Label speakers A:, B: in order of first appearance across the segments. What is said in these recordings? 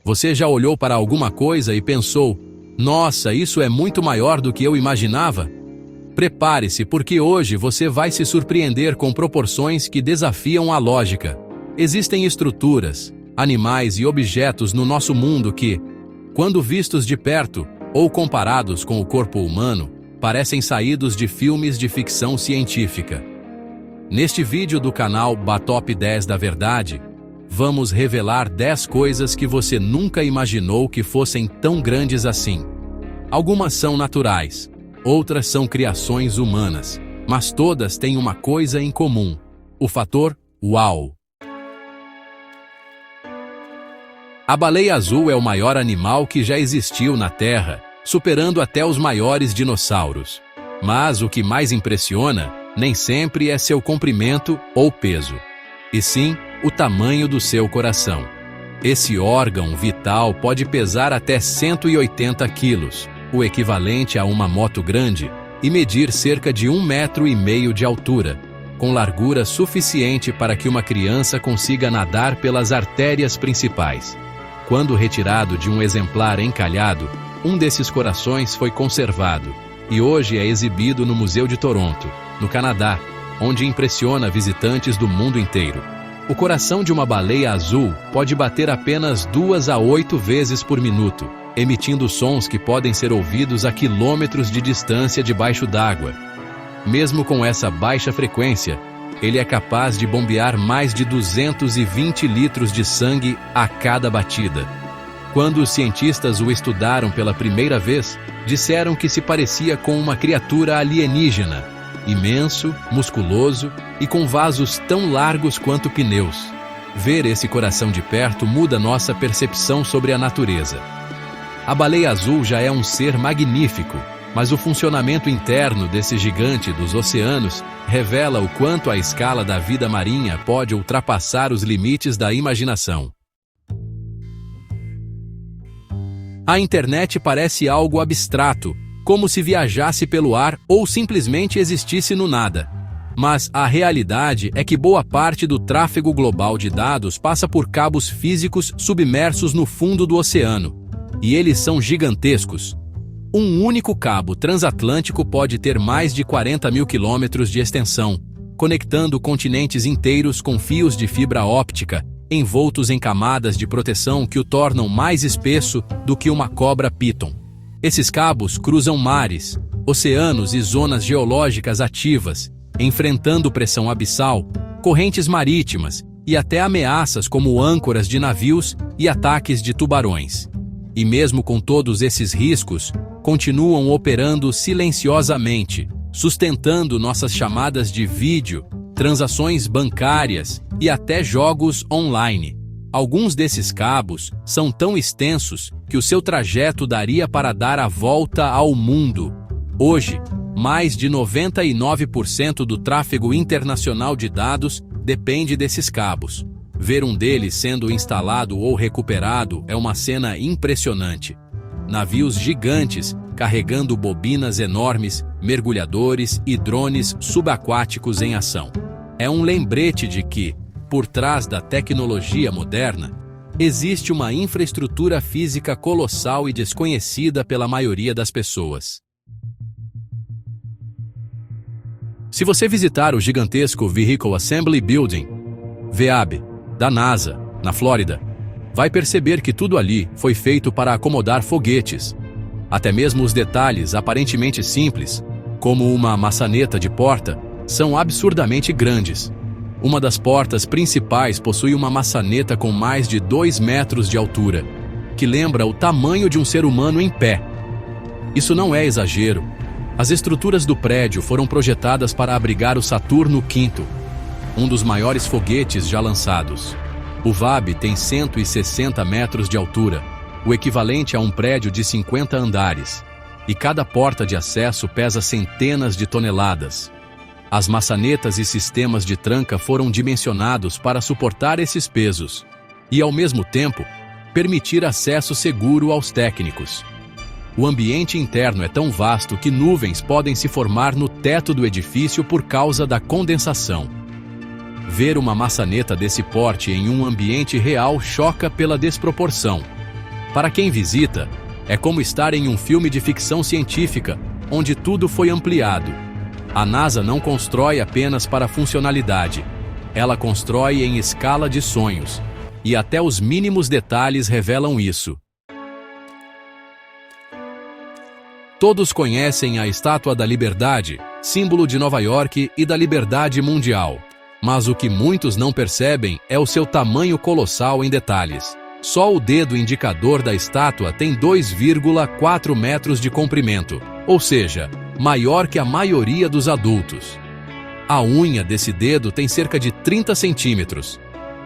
A: Você já olhou para alguma coisa e pensou: nossa, isso é muito maior do que eu imaginava? Prepare-se, porque hoje você vai se surpreender com proporções que desafiam a lógica. Existem estruturas, animais e objetos no nosso mundo que, quando vistos de perto ou comparados com o corpo humano, parecem saídos de filmes de ficção científica. Neste vídeo do canal Top 10 da Verdade, vamos revelar 10 coisas que você nunca imaginou que fossem tão grandes assim. Algumas são naturais, outras são criações humanas, mas todas têm uma coisa em comum: o fator uau. A baleia azul é o maior animal que já existiu na Terra, superando até os maiores dinossauros. Mas o que mais impressiona nem sempre é seu comprimento ou peso, e sim o tamanho do seu coração. Esse órgão vital pode pesar até 180 quilos, o equivalente a uma moto grande, e medir cerca de 1,5 metro de altura, com largura suficiente para que uma criança consiga nadar pelas artérias principais. Quando retirado de um exemplar encalhado, um desses corações foi conservado e hoje é exibido no Museu de Toronto, no Canadá, onde impressiona visitantes do mundo inteiro. O coração de uma baleia azul pode bater apenas 2 a 8 vezes por minuto, emitindo sons que podem ser ouvidos a quilômetros de distância debaixo d'água. Mesmo com essa baixa frequência, ele é capaz de bombear mais de 220 litros de sangue a cada batida. Quando os cientistas o estudaram pela primeira vez, disseram que se parecia com uma criatura alienígena, imenso, musculoso e com vasos tão largos quanto pneus. Ver esse coração de perto muda nossa percepção sobre a natureza. A baleia azul já é um ser magnífico, mas o funcionamento interno desse gigante dos oceanos revela o quanto a escala da vida marinha pode ultrapassar os limites da imaginação. A internet parece algo abstrato, como se viajasse pelo ar ou simplesmente existisse no nada. Mas a realidade é que boa parte do tráfego global de dados passa por cabos físicos submersos no fundo do oceano. E eles são gigantescos. Um único cabo transatlântico pode ter mais de 40 mil quilômetros de extensão, conectando continentes inteiros com fios de fibra óptica, envoltos em camadas de proteção que o tornam mais espesso do que uma cobra python. Esses cabos cruzam mares, oceanos e zonas geológicas ativas, enfrentando pressão abissal, correntes marítimas e até ameaças como âncoras de navios e ataques de tubarões. E mesmo com todos esses riscos, continuam operando silenciosamente, sustentando nossas chamadas de vídeo, transações bancárias e até jogos online. Alguns desses cabos são tão extensos que o seu trajeto daria para dar a volta ao mundo. Hoje, mais de 99% do tráfego internacional de dados depende desses cabos. Ver um deles sendo instalado ou recuperado é uma cena impressionante. Navios gigantes carregando bobinas enormes, mergulhadores e drones subaquáticos em ação. É um lembrete de que, por trás da tecnologia moderna, existe uma infraestrutura física colossal e desconhecida pela maioria das pessoas. Se você visitar o gigantesco Vehicle Assembly Building, VAB, da NASA, na Flórida, vai perceber que tudo ali foi feito para acomodar foguetes. Até mesmo os detalhes aparentemente simples, como uma maçaneta de porta, são absurdamente grandes. Uma das portas principais possui uma maçaneta com mais de 2 metros de altura, que lembra o tamanho de um ser humano em pé. Isso não é exagero. As estruturas do prédio foram projetadas para abrigar o Saturno V, um dos maiores foguetes já lançados. O VAB tem 160 metros de altura, o equivalente a um prédio de 50 andares, e cada porta de acesso pesa centenas de toneladas. As maçanetas e sistemas de tranca foram dimensionados para suportar esses pesos e, ao mesmo tempo, permitir acesso seguro aos técnicos. O ambiente interno é tão vasto que nuvens podem se formar no teto do edifício por causa da condensação. Ver uma maçaneta desse porte em um ambiente real choca pela desproporção. Para quem visita, é como estar em um filme de ficção científica, onde tudo foi ampliado. A NASA não constrói apenas para funcionalidade, ela constrói em escala de sonhos, e até os mínimos detalhes revelam isso. Todos conhecem a Estátua da Liberdade, símbolo de Nova York e da liberdade mundial. Mas o que muitos não percebem é o seu tamanho colossal em detalhes. Só o dedo indicador da estátua tem 2,4 metros de comprimento, ou seja, maior que a maioria dos adultos. A unha desse dedo tem cerca de 30 centímetros.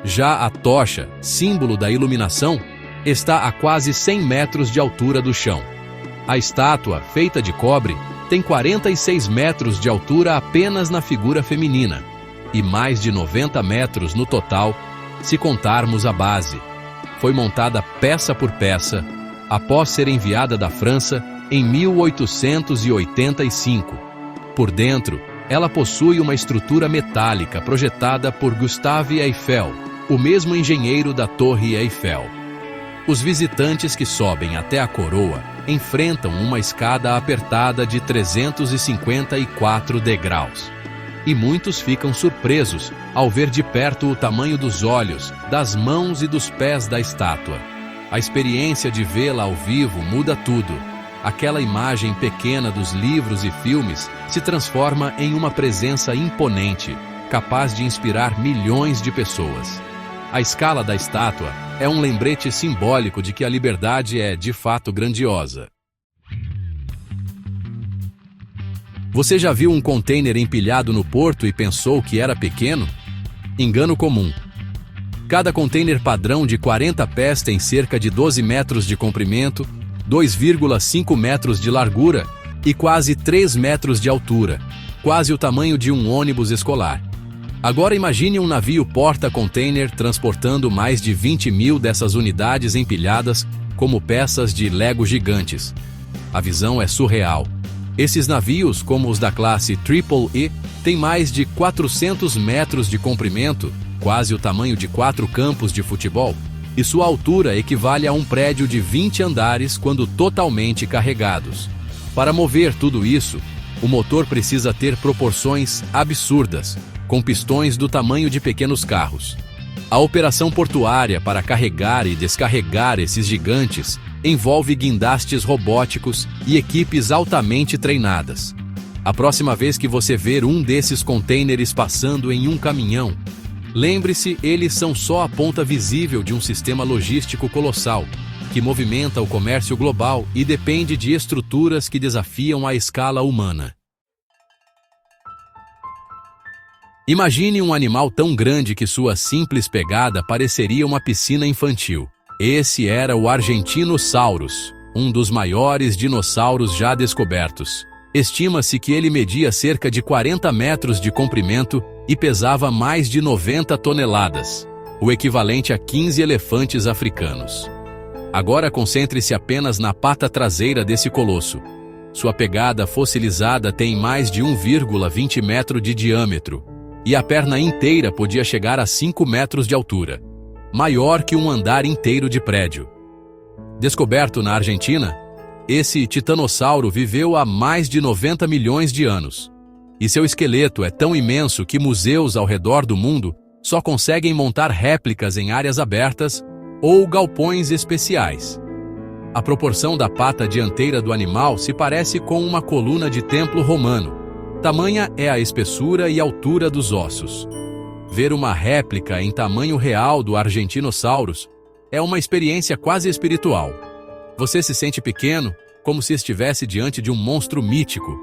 A: Já a tocha, símbolo da iluminação, está a quase 100 metros de altura do chão. A estátua, feita de cobre, tem 46 metros de altura apenas na figura feminina, e mais de 90 metros no total, se contarmos a base. Foi montada peça por peça, após ser enviada da França em 1885. Por dentro, ela possui uma estrutura metálica projetada por Gustave Eiffel, o mesmo engenheiro da Torre Eiffel. Os visitantes que sobem até a coroa enfrentam uma escada apertada de 354 degraus. E muitos ficam surpresos ao ver de perto o tamanho dos olhos, das mãos e dos pés da estátua. A experiência de vê-la ao vivo muda tudo. Aquela imagem pequena dos livros e filmes se transforma em uma presença imponente, capaz de inspirar milhões de pessoas. A escala da estátua é um lembrete simbólico de que a liberdade é, de fato, grandiosa. Você já viu um container empilhado no porto e pensou que era pequeno? Engano comum. Cada container padrão de 40 pés tem cerca de 12 metros de comprimento, 2,5 metros de largura e quase 3 metros de altura, quase o tamanho de um ônibus escolar. Agora imagine um navio porta-container transportando mais de 20 mil dessas unidades empilhadas como peças de Lego gigantes. A visão é surreal. Esses navios, como os da classe Triple-E, têm mais de 400 metros de comprimento, quase o tamanho de 4 campos de futebol, e sua altura equivale a um prédio de 20 andares quando totalmente carregados. Para mover tudo isso, o motor precisa ter proporções absurdas, com pistões do tamanho de pequenos carros. A operação portuária para carregar e descarregar esses gigantes envolve guindastes robóticos e equipes altamente treinadas. A próxima vez que você ver um desses contêineres passando em um caminhão, lembre-se, eles são só a ponta visível de um sistema logístico colossal, que movimenta o comércio global e depende de estruturas que desafiam a escala humana. Imagine um animal tão grande que sua simples pegada pareceria uma piscina infantil. Esse era o Argentinosaurus, um dos maiores dinossauros já descobertos. Estima-se que ele media cerca de 40 metros de comprimento e pesava mais de 90 toneladas, o equivalente a 15 elefantes africanos. Agora concentre-se apenas na pata traseira desse colosso. Sua pegada fossilizada tem mais de 1,20 metro de diâmetro, e a perna inteira podia chegar a 5 metros de altura, maior que um andar inteiro de prédio. Descoberto na Argentina, esse titanossauro viveu há mais de 90 milhões de anos, e seu esqueleto é tão imenso que museus ao redor do mundo só conseguem montar réplicas em áreas abertas ou galpões especiais. A proporção da pata dianteira do animal se parece com uma coluna de templo romano. Tamanha é a espessura e altura dos ossos. Ver uma réplica em tamanho real do Argentinosaurus é uma experiência quase espiritual. Você se sente pequeno, como se estivesse diante de um monstro mítico,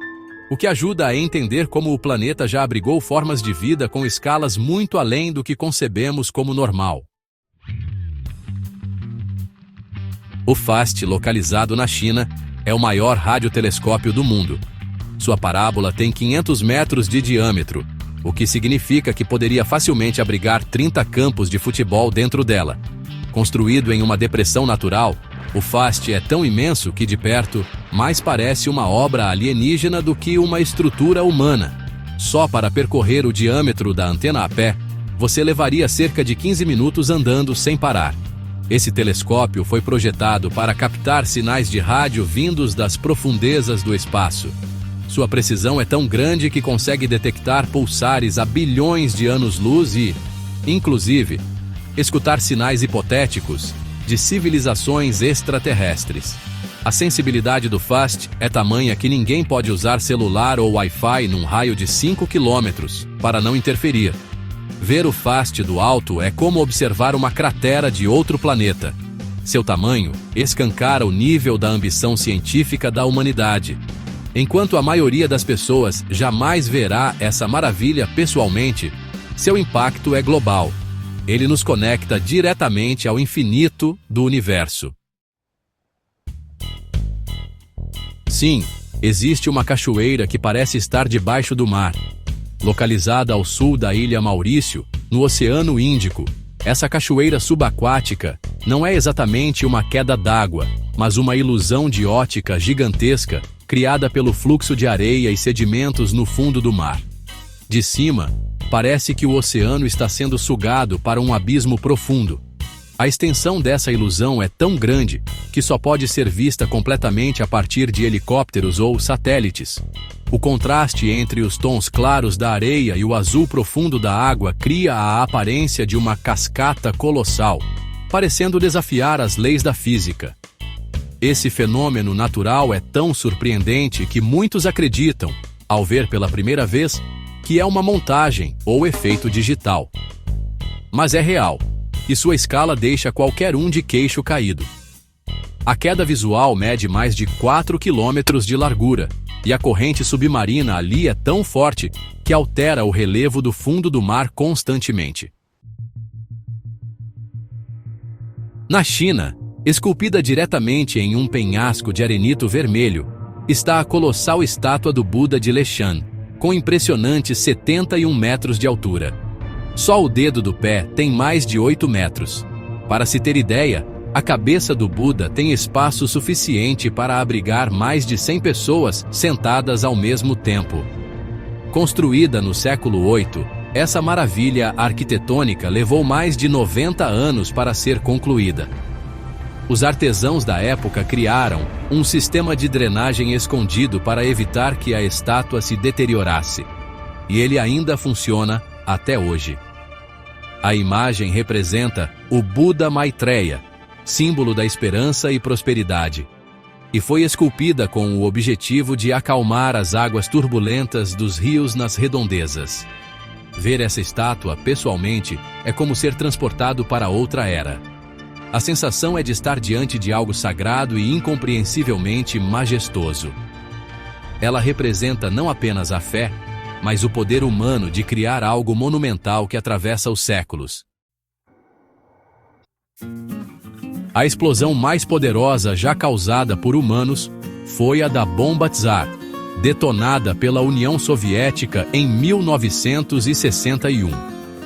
A: o que ajuda a entender como o planeta já abrigou formas de vida com escalas muito além do que concebemos como normal. O FAST, localizado na China, é o maior radiotelescópio do mundo. Sua parábola tem 500 metros de diâmetro, o que significa que poderia facilmente abrigar 30 campos de futebol dentro dela. Construído em uma depressão natural, o FAST é tão imenso que, de perto, mais parece uma obra alienígena do que uma estrutura humana. Só para percorrer o diâmetro da antena a pé, você levaria cerca de 15 minutos andando sem parar. Esse telescópio foi projetado para captar sinais de rádio vindos das profundezas do espaço. Sua precisão é tão grande que consegue detectar pulsares a bilhões de anos-luz e, inclusive, escutar sinais hipotéticos de civilizações extraterrestres. A sensibilidade do FAST é tamanha que ninguém pode usar celular ou Wi-Fi num raio de 5 quilômetros para não interferir. Ver o FAST do alto é como observar uma cratera de outro planeta. Seu tamanho escancara o nível da ambição científica da humanidade. Enquanto a maioria das pessoas jamais verá essa maravilha pessoalmente, seu impacto é global. Ele nos conecta diretamente ao infinito do universo. Sim, existe uma cachoeira que parece estar debaixo do mar. Localizada ao sul da ilha Maurício, no Oceano Índico, essa cachoeira subaquática não é exatamente uma queda d'água, mas uma ilusão de ótica gigantesca criada pelo fluxo de areia e sedimentos no fundo do mar. De cima, parece que o oceano está sendo sugado para um abismo profundo. A extensão dessa ilusão é tão grande que só pode ser vista completamente a partir de helicópteros ou satélites. O contraste entre os tons claros da areia e o azul profundo da água cria a aparência de uma cascata colossal, parecendo desafiar as leis da física. Esse fenômeno natural é tão surpreendente que muitos acreditam, ao ver pela primeira vez, que é uma montagem ou efeito digital. Mas é real, e sua escala deixa qualquer um de queixo caído. A queda visual mede mais de 4 quilômetros de largura, e a corrente submarina ali é tão forte que altera o relevo do fundo do mar constantemente. Na China, esculpida diretamente em um penhasco de arenito vermelho, está a colossal estátua do Buda de Leshan, com impressionantes 71 metros de altura. Só o dedo do pé tem mais de 8 metros. Para se ter ideia, a cabeça do Buda tem espaço suficiente para abrigar mais de 100 pessoas sentadas ao mesmo tempo. Construída no século VIII, essa maravilha arquitetônica levou mais de 90 anos para ser concluída. Os artesãos da época criaram um sistema de drenagem escondido para evitar que a estátua se deteriorasse. E ele ainda funciona até hoje. A imagem representa o Buda Maitreya, símbolo da esperança e prosperidade, e foi esculpida com o objetivo de acalmar as águas turbulentas dos rios nas redondezas. Ver essa estátua pessoalmente é como ser transportado para outra era. A sensação é de estar diante de algo sagrado e incompreensivelmente majestoso. Ela representa não apenas a fé, mas o poder humano de criar algo monumental que atravessa os séculos. A explosão mais poderosa já causada por humanos foi a da bomba Tsar, detonada pela União Soviética em 1961.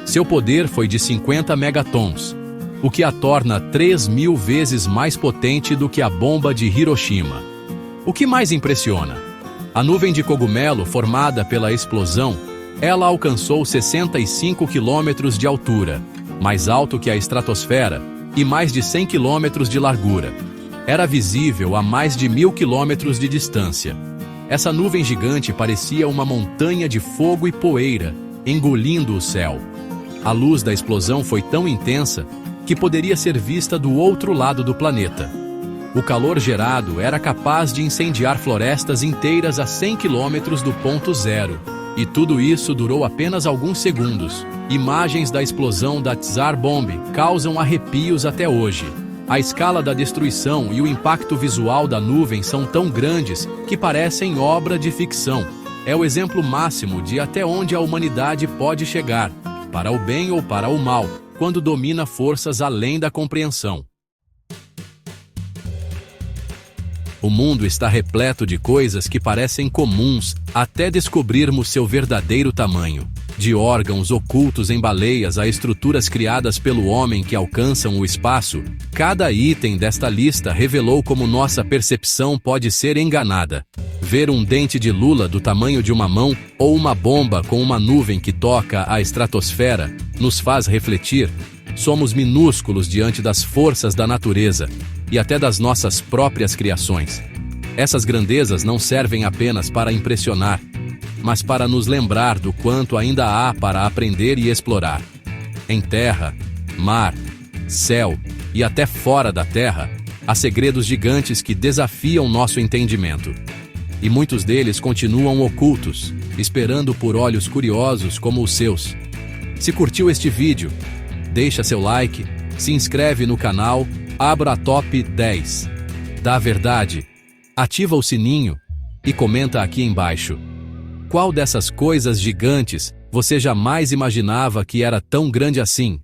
A: Seu poder foi de 50 megatons, o que a torna 3.000 vezes mais potente do que a bomba de Hiroshima. O que mais impressiona? A nuvem de cogumelo formada pela explosão, ela alcançou 65 quilômetros de altura, mais alto que a estratosfera, e mais de 100 quilômetros de largura. Era visível a mais de 1.000 quilômetros de distância. Essa nuvem gigante parecia uma montanha de fogo e poeira, engolindo o céu. A luz da explosão foi tão intensa que poderia ser vista do outro lado do planeta. O calor gerado era capaz de incendiar florestas inteiras a 100 quilômetros do ponto zero. E tudo isso durou apenas alguns segundos. Imagens da explosão da Tsar Bomb causam arrepios até hoje. A escala da destruição e o impacto visual da nuvem são tão grandes que parecem obra de ficção. É o exemplo máximo de até onde a humanidade pode chegar, para o bem ou para o mal, quando domina forças além da compreensão. O mundo está repleto de coisas que parecem comuns até descobrirmos seu verdadeiro tamanho. De órgãos ocultos em baleias a estruturas criadas pelo homem que alcançam o espaço, cada item desta lista revelou como nossa percepção pode ser enganada. Ver um dente de lula do tamanho de uma mão ou uma bomba com uma nuvem que toca a estratosfera nos faz refletir Somos minúsculos diante das forças da natureza e até das nossas próprias criações. Essas grandezas não servem apenas para impressionar, mas para nos lembrar do quanto ainda há para aprender e explorar. Em terra, mar, céu e até fora da terra, há segredos gigantes que desafiam nosso entendimento. E muitos deles continuam ocultos, esperando por olhos curiosos como os seus. Se curtiu este vídeo, deixa seu like, se inscreve no canal, abra a top 10 da verdade, ativa o sininho e comenta aqui embaixo. Qual dessas coisas gigantes você jamais imaginava que era tão grande assim?